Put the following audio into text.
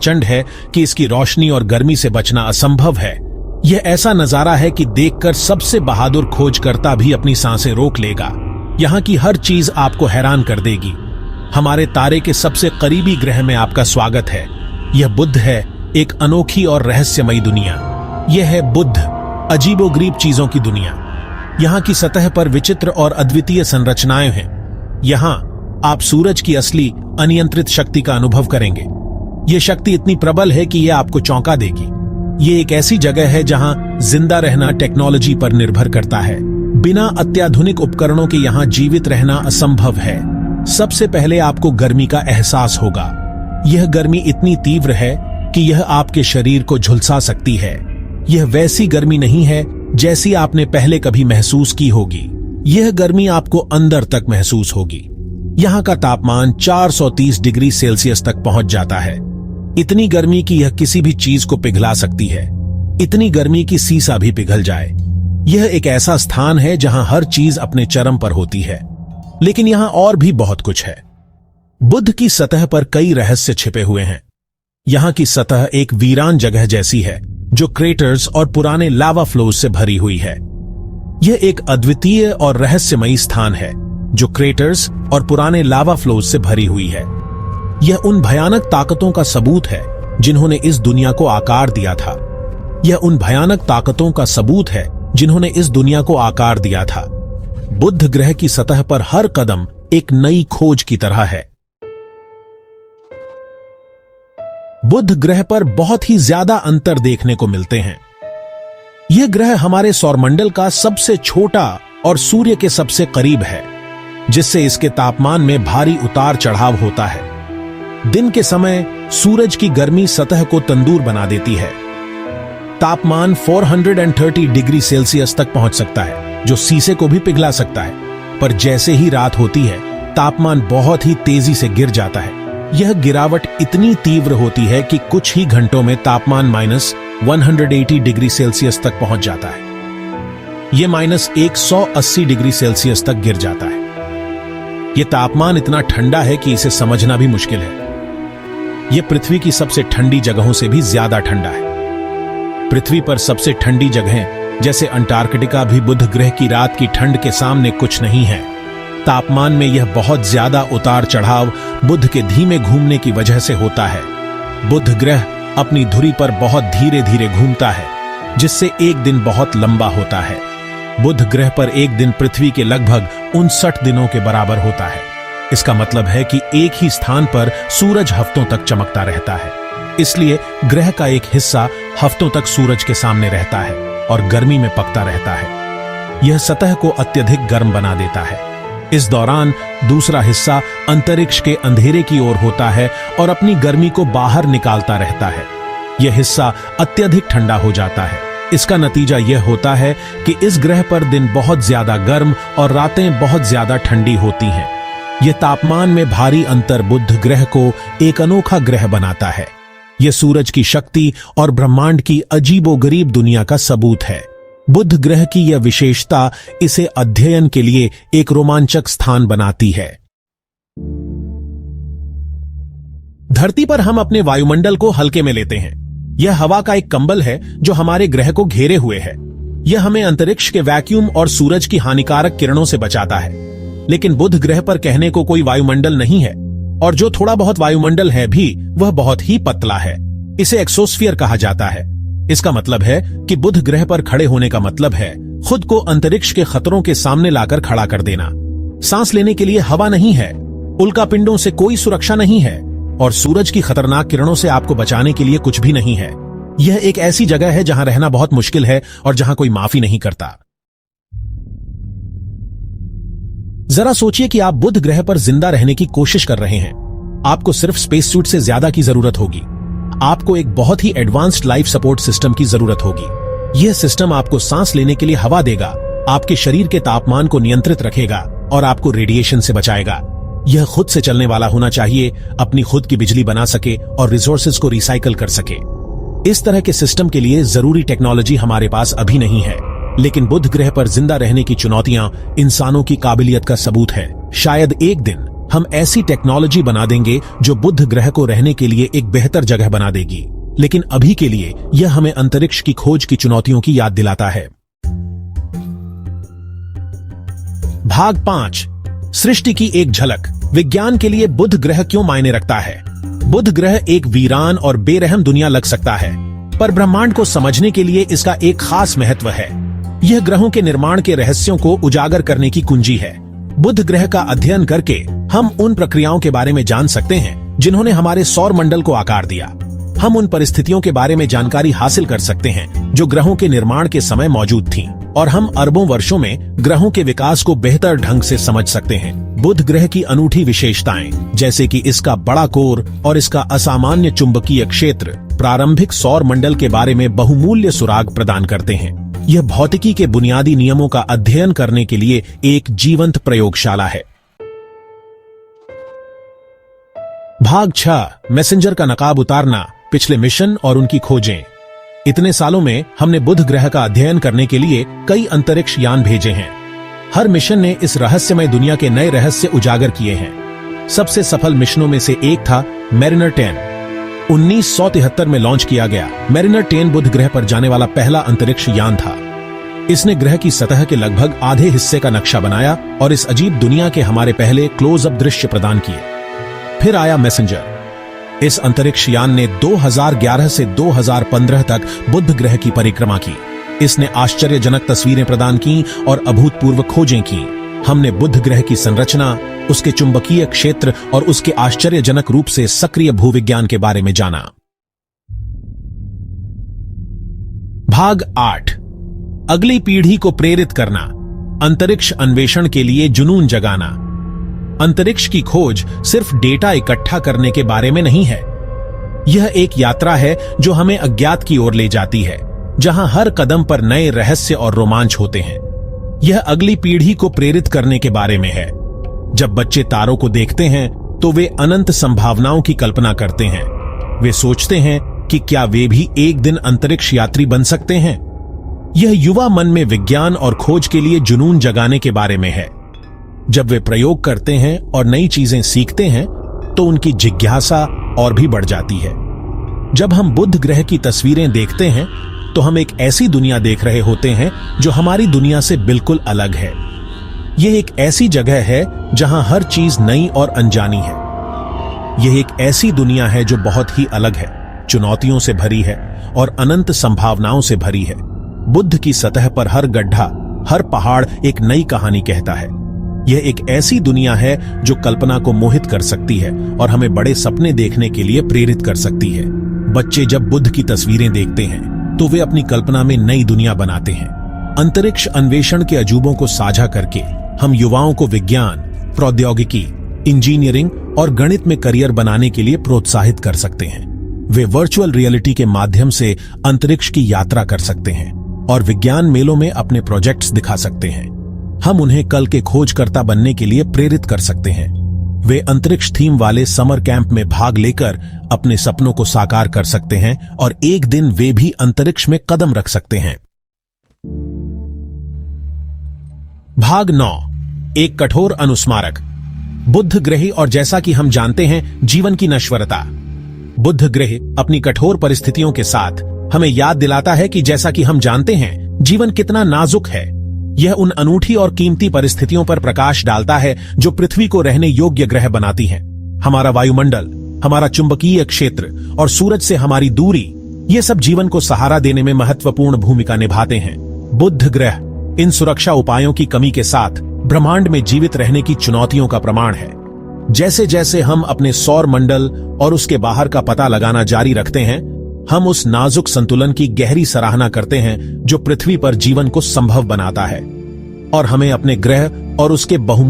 प्रचंड है कि इसकी रोशनी और गर्मी से बचना असंभव है। यह ऐसा नजारा है कि देखकर सबसे बहादुर खोजकर्ता भी अपनी सांसें रोक लेगा। यहाँ की हर चीज आपको हैरान कर देगी। हमारे तारे के सबसे करीबी ग्रह में आपका स्वागत है। यह बुध है, एक अनोखी और रहस्यमयी दुनिया। यह है बुध, अजीबोगरीब चीजों की दुनिया। यहाँ की सतह पर विचित्र और अद्वितीय संरचनाएं हैं। यहाँ आप सूरज की असली अनियंत्रित शक्ति का अनुभव करेंगे। यह शक्ति इतनी प्रबल है कि यह आपको चौंका देगी। ये एक ऐसी जगह है जहां जिंदा रहना टेक्नोलॉजी पर निर्भर करता है। बिना अत्याधुनिक उपकरणों के यहां जीवित रहना असंभव है। सबसे पहले आपको गर्मी का एहसास होगा। यह गर्मी इतनी तीव्र है कि यह आपके शरीर को झुलसा सकती है। यह वैसी गर्मी नहीं है जैसी आपने पहले कभी महसूस की होगी। यह गर्मी आपको अंदर तक महसूस होगी। यहाँ का तापमान 430 डिग्री सेल्सियस तक पहुंच जाता है। इतनी गर्मी कि यह किसी भी चीज को पिघला सकती है। इतनी गर्मी कि सीसा भी पिघल जाए। यह एक ऐसा स्थान है जहां हर चीज अपने चरम पर होती है। लेकिन यहां और भी बहुत कुछ है। बुध की सतह पर कई रहस्य छिपे हुए हैं। यहां की सतह एक वीरान जगह जैसी है जो क्रेटर्स और पुराने लावा फ्लोज से भरी हुई है। यह एक अद्वितीय और रहस्यमयी स्थान है जो क्रेटर्स और पुराने लावा फ्लोज से भरी हुई है। यह उन भयानक ताकतों का सबूत है जिन्होंने इस दुनिया को आकार दिया था। यह उन भयानक ताकतों का सबूत है जिन्होंने इस दुनिया को आकार दिया था। बुध ग्रह की सतह पर हर कदम एक नई खोज की तरह है। बुध ग्रह पर बहुत ही ज्यादा अंतर देखने को मिलते हैं। यह ग्रह हमारे सौरमंडल का सबसे छोटा और सूर्य के सबसे करीब है, जिससे इसके तापमान में भारी उतार चढ़ाव होता है। दिन के समय सूरज की गर्मी सतह को तंदूर बना देती है। तापमान 430 डिग्री सेल्सियस तक पहुंच सकता है, जो शीशे को भी पिघला सकता है। पर जैसे ही रात होती है, तापमान बहुत ही तेजी से गिर जाता है। यह गिरावट इतनी तीव्र होती है कि कुछ ही घंटों में तापमान -180 डिग्री सेल्सियस तक पहुंच जाता है। यह -180 डिग्री सेल्सियस तक गिर जाता है। यह तापमान इतना ठंडा है कि इसे समझना भी मुश्किल है। यह पृथ्वी की सबसे ठंडी जगहों से भी ज्यादा ठंडा है। पृथ्वी पर सबसे ठंडी जगहें जैसे अंटार्कटिका भी बुध ग्रह की रात की ठंड के सामने कुछ नहीं है। तापमान में यह बहुत ज्यादा उतार चढ़ाव बुध के धीमे घूमने की वजह से होता है। बुध ग्रह अपनी धुरी पर बहुत धीरे धीरे घूमता है, जिससे एक दिन बहुत लंबा होता है। बुध ग्रह पर एक दिन पृथ्वी के लगभग 59 दिनों के बराबर होता है। इसका मतलब है कि एक ही स्थान पर सूरज हफ्तों तक चमकता रहता है। इसलिए ग्रह का एक हिस्सा हफ्तों तक सूरज के सामने रहता है और गर्मी में पकता रहता है। यह सतह को अत्यधिक गर्म बना देता है। इस दौरान दूसरा हिस्सा अंतरिक्ष के अंधेरे की ओर होता है और अपनी गर्मी को बाहर निकालता रहता है। यह हिस्सा अत्यधिक ठंडा हो जाता है। इसका नतीजा यह होता है कि इस ग्रह पर दिन बहुत ज्यादा गर्म और रातें बहुत ज्यादा ठंडी होती हैं। यह तापमान में भारी अंतर बुध ग्रह को एक अनोखा ग्रह बनाता है। यह सूरज की शक्ति और ब्रह्मांड की अजीबोगरीब दुनिया का सबूत है। बुध ग्रह की यह विशेषता इसे अध्ययन के लिए एक रोमांचक स्थान बनाती है। धरती पर हम अपने वायुमंडल को हल्के में लेते हैं। यह हवा का एक कंबल है जो हमारे ग्रह को घेरे हुए है। यह हमें अंतरिक्ष के वैक्यूम और सूरज की हानिकारक किरणों से बचाता है। लेकिन बुध ग्रह पर कहने को कोई वायुमंडल नहीं है, और जो थोड़ा बहुत वायुमंडल है भी वह बहुत ही पतला है। इसे एक्सोस्फीयर कहा जाता है। इसका मतलब है कि बुध ग्रह पर खड़े होने का मतलब है खुद को अंतरिक्ष के खतरों के सामने लाकर खड़ा कर देना। सांस लेने के लिए हवा नहीं है, उल्कापिंडों से कोई सुरक्षा नहीं है, और सूरज की खतरनाक किरणों से आपको बचाने के लिए कुछ भी नहीं है। यह एक ऐसी जगह है जहां रहना बहुत मुश्किल है और जहां कोई माफी नहीं करता। जरा सोचिए कि आप बुध ग्रह पर जिंदा रहने की कोशिश कर रहे हैं। आपको सिर्फ स्पेस सूट से ज्यादा की जरूरत होगी। आपको एक बहुत ही एडवांस्ड लाइफ सपोर्ट सिस्टम की जरूरत होगी। यह सिस्टम आपको सांस लेने के लिए हवा देगा, आपके शरीर के तापमान को नियंत्रित रखेगा और आपको रेडिएशन से बचाएगा। यह खुद से चलने वाला होना चाहिए, अपनी खुद की बिजली बना सके और रिसोर्सेज को रिसाइकल कर सके। इस तरह के सिस्टम के लिए जरूरी टेक्नोलॉजी हमारे पास अभी नहीं है, लेकिन बुध ग्रह पर जिंदा रहने की चुनौतियां इंसानों की काबिलियत का सबूत है। शायद एक दिन हम ऐसी टेक्नोलॉजी बना देंगे जो बुध ग्रह को रहने के लिए एक बेहतर जगह बना देगी, लेकिन अभी के लिए यह हमें अंतरिक्ष की खोज की चुनौतियों की याद दिलाता है। भाग 5, सृष्टि की एक झलक। विज्ञान के लिए बुध ग्रह क्यों मायने रखता है? बुध ग्रह एक वीरान और बेरहम दुनिया लग सकता है, पर ब्रह्मांड को समझने के लिए इसका एक खास महत्व है। यह ग्रहों के निर्माण के रहस्यों को उजागर करने की कुंजी है। बुध ग्रह का अध्ययन करके हम उन प्रक्रियाओं के बारे में जान सकते हैं जिन्होंने हमारे सौर मंडल को आकार दिया। हम उन परिस्थितियों के बारे में जानकारी हासिल कर सकते हैं जो ग्रहों के निर्माण के समय मौजूद थीं, और हम अरबों वर्षों में ग्रहों के विकास को बेहतर ढंग से समझ सकते हैं। बुध ग्रह की अनूठी विशेषताएं, जैसे कि इसका बड़ा कोर और इसका असामान्य चुंबकीय क्षेत्र, प्रारंभिक सौर मंडल के बारे में बहुमूल्य सुराग प्रदान करते हैं। यह भौतिकी के बुनियादी नियमों का अध्ययन करने के लिए एक जीवंत प्रयोगशाला है। भाग 6, मैसेंजर का नकाब उतारना, पिछले मिशन और उनकी खोजें। इतने सालों में हमने बुध ग्रह का अध्ययन करने के लिए कई अंतरिक्ष यान भेजे हैं। हर मिशन ने इस रहस्यमय दुनिया के नए रहस्य उजागर किए हैं। सबसे सफल मिशनों में से एक था मैरिनर 10। 1973 में लॉन्च किया गया मैरिनर 10 बुध ग्रह पर जाने वाला पहला अंतरिक्ष यान था। इसने ग्रह की सतह के लगभग आधे हिस्से का नक्शा बनाया और इस अजीब दुनिया के हमारे पहले क्लोजअप दृश्य प्रदान किए। फिर आया मैसेंजर। इस अंतरिक्ष यान ने 2011 से 2015 तक बुध ग्रह की परिक्रमा की। इसने आश्चर्यजनक तस्वीरें प्रदान की और अभूतपूर्व खोजें की। हमने बुध ग्रह की संरचना, उसके चुंबकीय क्षेत्र और उसके आश्चर्यजनक रूप से सक्रिय भूविज्ञान के बारे में जाना। भाग 8, अगली पीढ़ी को प्रेरित करना, अंतरिक्ष अन्वेषण के लिए जुनून जगाना। अंतरिक्ष की खोज सिर्फ डेटा इकट्ठा करने के बारे में नहीं है। यह एक यात्रा है जो हमें अज्ञात की ओर ले जाती है, जहां हर कदम पर नए रहस्य और रोमांच होते हैं। यह अगली पीढ़ी को प्रेरित करने के बारे में है। जब बच्चे तारों को देखते हैं तो वे अनंत संभावनाओं की कल्पना करते हैं। वे सोचते हैं कि क्या वे भी एक दिन अंतरिक्ष यात्री बन सकते हैं। यह युवा मन में विज्ञान और खोज के लिए जुनून जगाने के बारे में है। जब वे प्रयोग करते हैं और नई चीजें सीखते हैं तो उनकी जिज्ञासा और भी बढ़ जाती है। जब हम बुध ग्रह की तस्वीरें देखते हैं तो हम एक ऐसी दुनिया देख रहे होते हैं जो हमारी दुनिया से बिल्कुल अलग है। यह एक ऐसी जगह है जहां हर चीज नई और अनजानी है। यह एक ऐसी दुनिया है जो बहुत ही अलग है, चुनौतियों से भरी है और अनंत संभावनाओं से भरी है। बुध की सतह पर हर गड्ढा, हर पहाड़ एक नई कहानी कहता है। यह एक ऐसी दुनिया है जो कल्पना को मोहित कर सकती है और हमें बड़े सपने देखने के लिए प्रेरित कर सकती है। बच्चे जब बुध की तस्वीरें देखते हैं तो वे अपनी कल्पना में नई दुनिया बनाते हैं। अंतरिक्ष अन्वेषण के अजूबों को साझा करके हम युवाओं को विज्ञान, प्रौद्योगिकी, इंजीनियरिंग और गणित में करियर बनाने के लिए प्रोत्साहित कर सकते हैं। वे वर्चुअल रियलिटी के माध्यम से अंतरिक्ष की यात्रा कर सकते हैं और विज्ञान मेलों में अपने प्रोजेक्ट्स दिखा सकते हैं। हम उन्हें कल के खोजकर्ता बनने के लिए प्रेरित कर सकते हैं। वे अंतरिक्ष थीम वाले समर कैंप में भाग लेकर अपने सपनों को साकार कर सकते हैं और एक दिन वे भी अंतरिक्ष में कदम रख सकते हैं। भाग 9, एक कठोर अनुस्मारक, बुध ग्रह और जैसा कि हम जानते हैं जीवन की नश्वरता। बुध ग्रह अपनी कठोर परिस्थितियों के साथ हमें याद दिलाता है कि जैसा कि हम जानते हैं जीवन कितना नाजुक है। यह उन अनूठी और कीमती परिस्थितियों पर प्रकाश डालता है जो पृथ्वी को रहने योग्य ग्रह बनाती हैं। हमारा वायुमंडल, हमारा चुंबकीय क्षेत्र और सूरज से हमारी दूरी, ये सब जीवन को सहारा देने में महत्वपूर्ण भूमिका निभाते हैं। बुध ग्रह इन सुरक्षा उपायों की कमी के साथ ब्रह्मांड में जीवित रहने की चुनौतियों का प्रमाण है। जैसे जैसे हम अपने सौर मंडल और उसके बाहर का पता लगाना जारी रखते हैं, हम उस नाजुक संतुलन की गहरी सराहना करते हैं जो पृथ्वी पर जीवन को संभव बनाता है और हमें अपने ग्रह और उसके बहु